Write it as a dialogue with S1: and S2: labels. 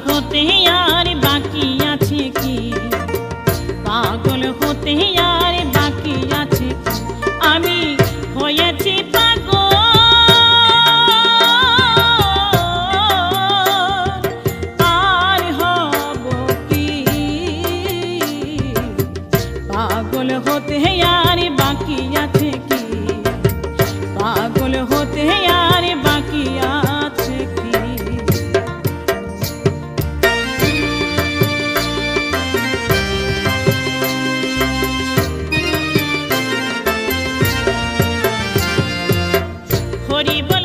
S1: হতে আর বাকি আছে কি, পাগল হতে আর বাকি আছে কি, আমি হয়েছি পাগল আর হব কি, পাগল হতে আর বাকি আছে কি, পাগল হতে আর বাকি আছে কি। হরি বল